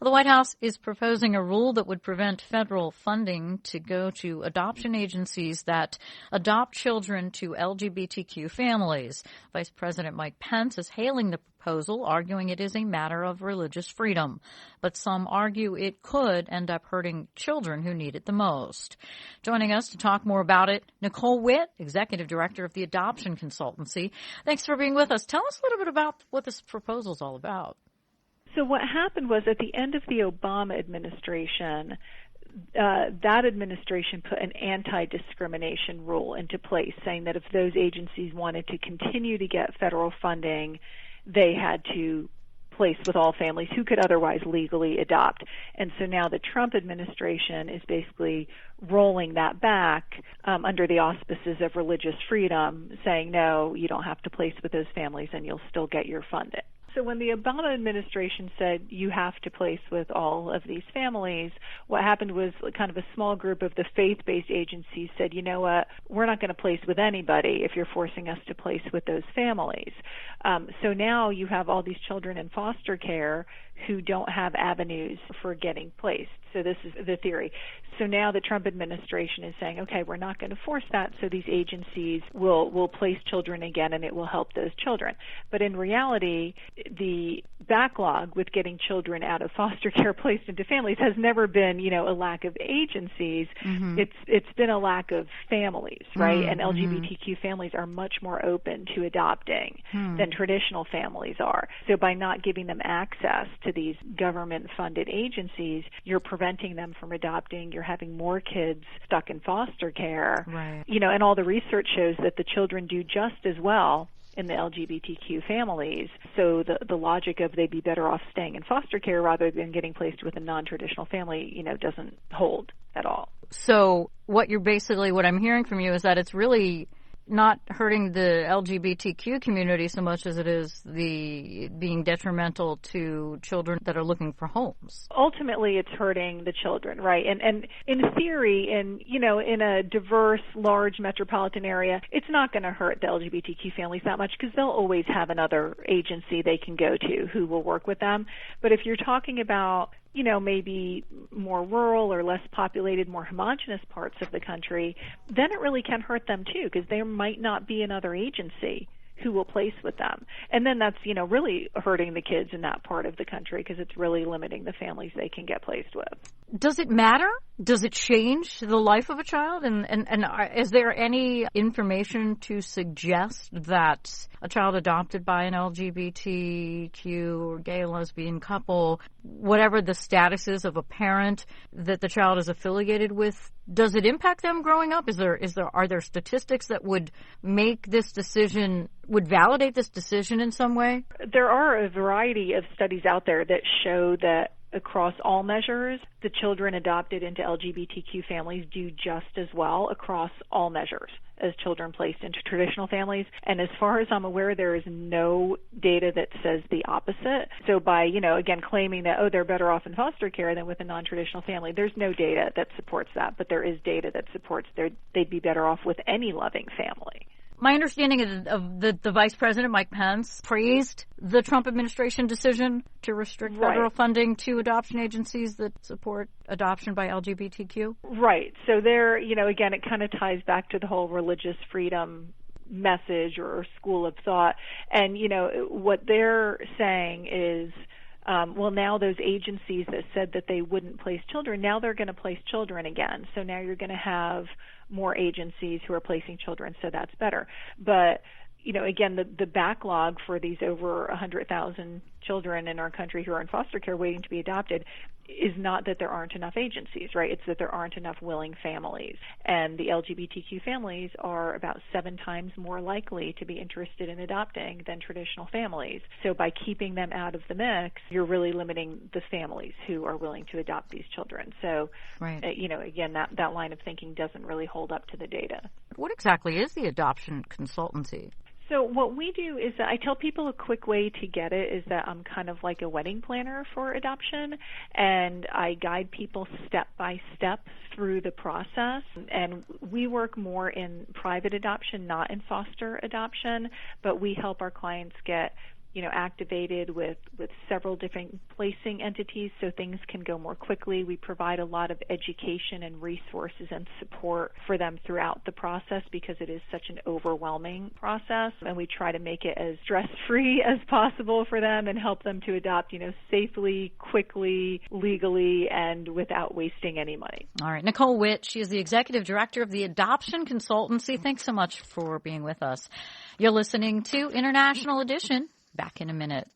The White House is proposing a rule that would prevent federal funding to go to adoption agencies that adopt children to LGBTQ families. Vice President Mike Pence is hailing the proposal, arguing it is a matter of religious freedom. But some argue it could end up hurting children who need it the most. Joining us to talk more about it, Nicole Witt, Executive Director of the Adoption Consultancy. Thanks for being with us. Tell us a little bit about what this proposal is all about. So what happened was at the end of the Obama administration, that administration put an anti-discrimination rule into place, saying that if those agencies wanted to continue to get federal funding, they had to place with all families who could otherwise legally adopt. And so now the Trump administration is basically rolling that back under the auspices of religious freedom, saying, no, you don't have to place with those families and you'll still get your funding. So when the Obama administration said you have to place with all of these families, what happened was kind of a small group of the faith-based agencies said, you know what, we're not going to place with anybody if you're forcing us to place with those families. So now you have all these children in foster care who don't have avenues for getting placed. So this is the theory. So now the Trump administration is saying, okay, we're not going to force that, so these agencies will place children again and it will help those children. But in reality, the backlog with getting children out of foster care placed into families has never been, a lack of agencies. Mm-hmm. It's been a lack of families, right? Mm-hmm. And LGBTQ families are much more open to adopting than traditional families are. So by not giving them access to these government-funded agencies, you're preventing them from adopting. You're having more kids stuck in foster care. Right. And all the research shows that the children do just as well in the LGBTQ families. So the logic of they'd be better off staying in foster care rather than getting placed with a non-traditional family, doesn't hold at all. So what I'm hearing from you is that it's really not hurting the LGBTQ community so much as it is the being detrimental to children that are looking for homes. Ultimately, it's hurting the children, right? And in theory, in a diverse, large metropolitan area, it's not going to hurt the LGBTQ families that much because they'll always have another agency they can go to who will work with them. But if you're talking about maybe more rural or less populated, more homogenous parts of the country, then it really can hurt them too, because there might not be another agency who will place with them. And then that's, really hurting the kids in that part of the country because it's really limiting the families they can get placed with. Does it matter? Does it change the life of a child? And is there any information to suggest that a child adopted by an LGBTQ or gay and lesbian couple, whatever the status is of a parent that the child is affiliated with, does it impact them growing up? Are there statistics that would make this decision, would validate this decision in some way? There are a variety of studies out there that show that across all measures, the children adopted into LGBTQ families do just as well across all measures as children placed into traditional families. And as far as I'm aware, there is no data that says the opposite. So by, again, claiming that, they're better off in foster care than with a non-traditional family, there's no data that supports that. But there is data that supports they'd be better off with any loving family. My understanding is the Vice President, Mike Pence, praised the Trump administration decision to restrict federal funding to adoption agencies that support adoption by LGBTQ. Right. So there, again, it kind of ties back to the whole religious freedom message or school of thought. And, what they're saying is, now those agencies that said that they wouldn't place children, now they're going to place children again. So now you're going to have more agencies who are placing children, so that's better. But, again, the backlog for these over 100,000 children in our country who are in foster care waiting to be adopted is not that there aren't enough agencies, right? It's that there aren't enough willing families. And the LGBTQ families are about 7 times more likely to be interested in adopting than traditional families. So by keeping them out of the mix, you're really limiting the families who are willing to adopt these children. So, again, that line of thinking doesn't really hold up to the data. What exactly is the Adoption Consultancy? So what we do is that I tell people a quick way to get it is that I'm kind of like a wedding planner for adoption, and I guide people step by step through the process. And we work more in private adoption, not in foster adoption, but we help our clients get activated with several different placing entities so things can go more quickly. We provide a lot of education and resources and support for them throughout the process because it is such an overwhelming process, and we try to make it as stress-free as possible for them and help them to adopt, safely, quickly, legally, and without wasting any money. All right. Nicole Witt, she is the Executive Director of the Adoption Consultancy. Thanks so much for being with us. You're listening to International Edition. Back in a minute.